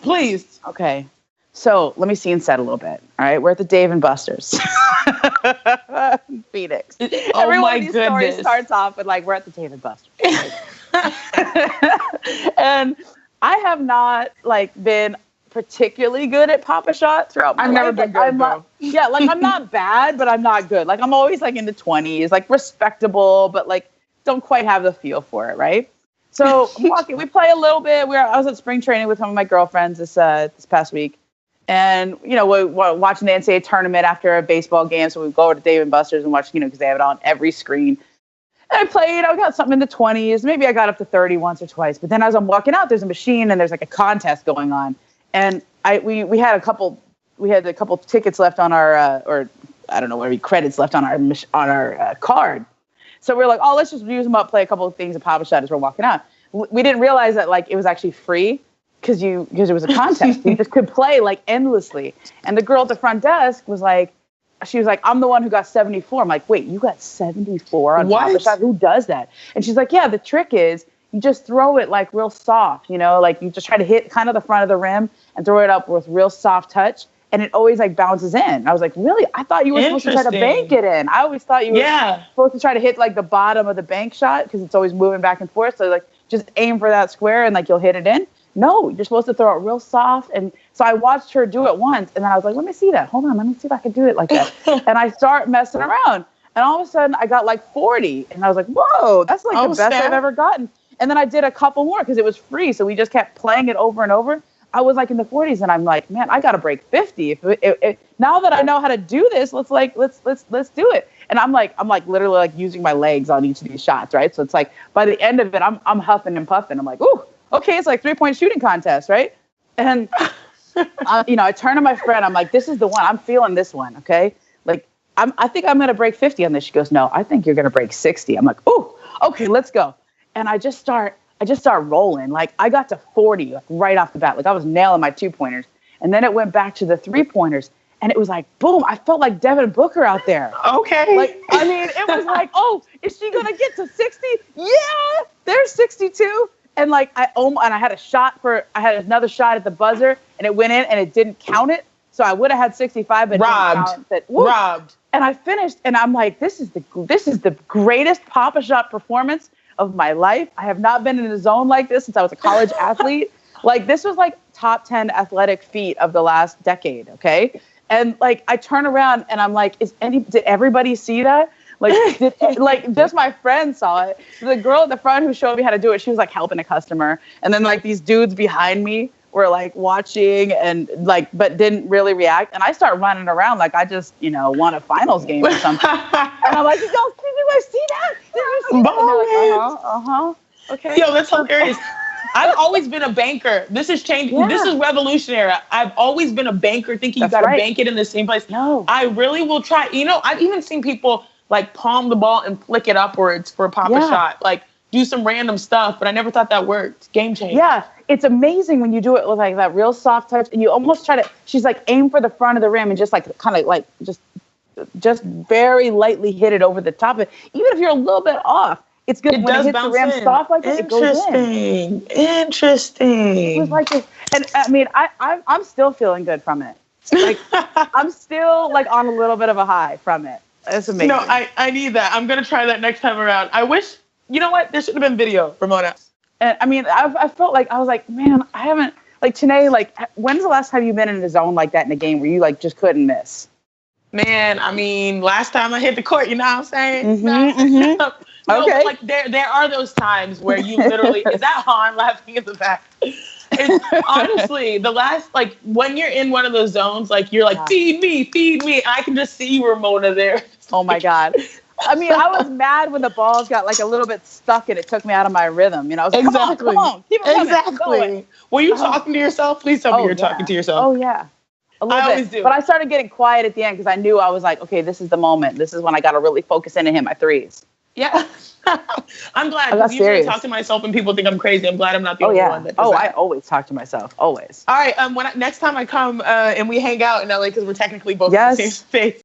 please. Okay. So let me scene set a little bit. All right. We're at the Dave and Buster's. Phoenix. Oh, Every one my of these goodness. stories starts off with like, we're at the Dave and Buster's. And I have not like been particularly good at Pop-A-Shot throughout my life. I've never been good, though. Yeah, like I'm not bad, but I'm not good. Like I'm always like in the 20s, like respectable, but like don't quite have the feel for it, right? So we play a little bit. I was at spring training with some of my girlfriends this past week. And, you know, we're watching the NCAA tournament after a baseball game. So we go over to Dave and Buster's and watch, you know, because they have it on every screen. And I played, I got something in the 20s. Maybe I got up to 30 once or twice. But then as I'm walking out, there's a machine and there's like a contest going on. And we had a couple tickets left on our, or I don't know, whatever credits left on our card. So we're like, oh, let's just use them up, play a couple of things at Pop-A-Shot as we're walking out. We didn't realize that like it was actually free because it was a contest. You just could play like endlessly. And the girl at the front desk was like, I'm the one who got 74. I'm like, wait, you got 74 on Pop-A-Shot? Who does that? And she's like, yeah, the trick is you just throw it like real soft, you know, like you just try to hit kind of the front of the rim and throw it up with real soft touch. And it always like bounces in. And I was like, really? I thought you were supposed to try to bank it in. I always thought you were supposed to try to hit like the bottom of the bank shot because it's always moving back and forth. So like just aim for that square and like you'll hit it in. No, you're supposed to throw it real soft. And so I watched her do it once and then I was like, let me see that. Hold on, let me see if I can do it like that. And I start messing around. And all of a sudden I got like 40. And I was like, whoa, that's like the best I've ever gotten. And then I did a couple more because it was free. So we just kept playing it over and over. I was like in the 40s and I'm like, man, I got to break 50. Now that I know how to do this, let's do it. And I'm like literally like using my legs on each of these shots. Right. So it's like by the end of it, I'm huffing and puffing. I'm like, ooh, okay. It's like 3-point shooting contest. Right. And, I turn to my friend. I'm like, this is the one. I'm feeling this one. Okay. Like I think I'm going to break 50 on this. She goes, no, I think you're going to break 60. I'm like, ooh, okay, let's go. And I just start rolling. Like I got to 40 like, right off the bat. Like I was nailing my 2-pointers. And then it went back to the 3-pointers. And it was like, boom, I felt like Devin Booker out there. Okay. Like, I mean, it was like, oh, is she going to get to 60? Yeah, there's 62. And like, I had another shot at the buzzer and it went in and it didn't count it. So I would have had 65, but robbed. Robbed. And I finished and I'm like, this is the greatest Pop-A-Shot performance of my life. I have not been in a zone like this since I was a college athlete. Like this was like top 10 athletic feat of the last decade. Okay. And like, I turn around and I'm like, did everybody see that? Like, just my friend saw it. The girl at the front who showed me how to do it, she was like helping a customer. And then like these dudes behind me were like watching and like, but didn't really react. And I start running around like I just, won a finals game or something. And I'm like, did you see that? Did you see that? Like, okay. Yo, that's hilarious. I've always been a banker. This is changing. Yeah. This is revolutionary. I've always been a banker thinking you got to bank it in the same place. No. I really will try. I've even seen people like palm the ball and flick it upwards for a Pop-A-Shot. Like do some random stuff, but I never thought that worked. Game changer. Yeah. It's amazing when you do it with like that real soft touch and you almost she's like aim for the front of the rim and just like kind of like just very lightly hit it over the top of it. Even if you're a little bit off, it's good when it hits the rim soft like that. It goes in. Interesting. It was like this. And I mean, I'm still feeling good from it. Like I'm still like on a little bit of a high from it. It's amazing. No, I need that. I'm going to try that next time around. I wish, you know what? There should have been video, Ramona. And I mean, I felt like, I was like, man, I haven't, like, Chiney, like, when's the last time you've been in a zone like that in a game where you, like, just couldn't miss? Man, I mean, last time I hit the court, you know what I'm saying? No, okay. Like, there are those times where you literally, is that Han laughing in the back? It's, honestly, the last, like, when you're in one of those zones, like, you're like, feed me. I can just see Ramona there. Oh, my God. I mean, I was mad when the balls got like a little bit stuck and it took me out of my rhythm. I was like, come on, keep it coming. Exactly. Were you talking to yourself? Please tell me you're talking to yourself. Oh, yeah. I always do. But I started getting quiet at the end because I knew I was like, okay, this is the moment. This is when I got to really focus in and hit my threes. Yeah. I'm glad. I usually talk to myself and people think I'm crazy. I'm glad I'm not the only one that does that. I always talk to myself. Always. All right. Next time I come and we hang out in LA because we're technically both in the same space.